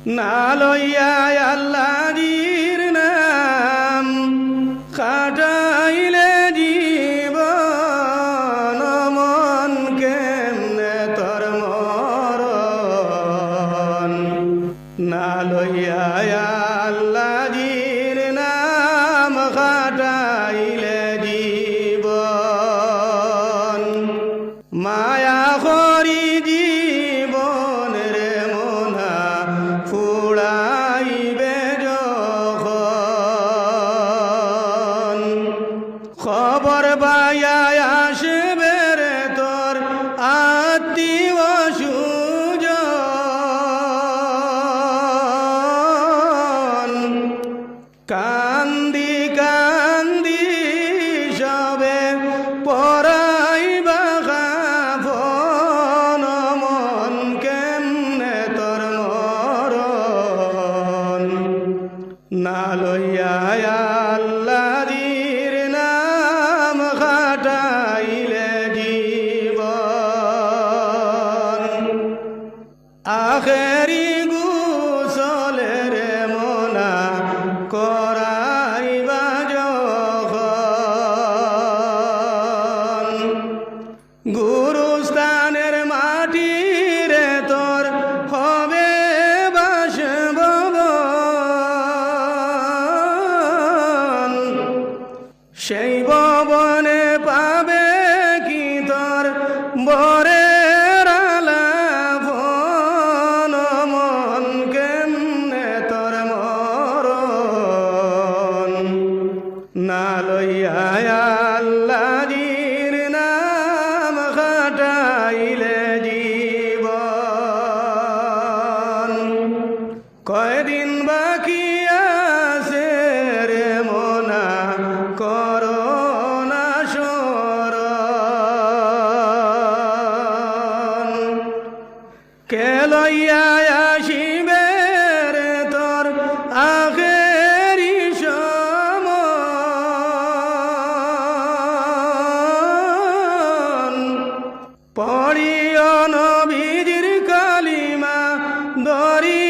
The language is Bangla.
না লইয়া আল্লাহর নাম খাটাইলে জীবন মন কেমনে তোর মরণ না লইয়া আল্লাহর নাম খাটাইলে জীবন মায়া করি জীবন রে মনা ফুড়াইবে যখন খবর পাইয়া আসবে রে তোর আত্মীয় সুজন কান্দি কান্দি সবে পরাইবা কাফন মন কেমনে তোর মরণ না লইয়া আল্লাহর নাম খাটাইলে জীবন আখেরি গুসলের মনা করাইবা যখন গুরুস্থানের মাটিরে তোর হবে বাসভবন সেই ভবনে পাবে কি তোর বরের আলাপন মন কেমনে তোর মরণ না লইয়া আল্লাহর নাম খাটাইলে জীবন কয়দিন বাকি আছে রে মনা করোনা শরণ কে লইয়া আসিবে রে তোর আখেরি সমন পড়িও নবীজির কালিমা দরি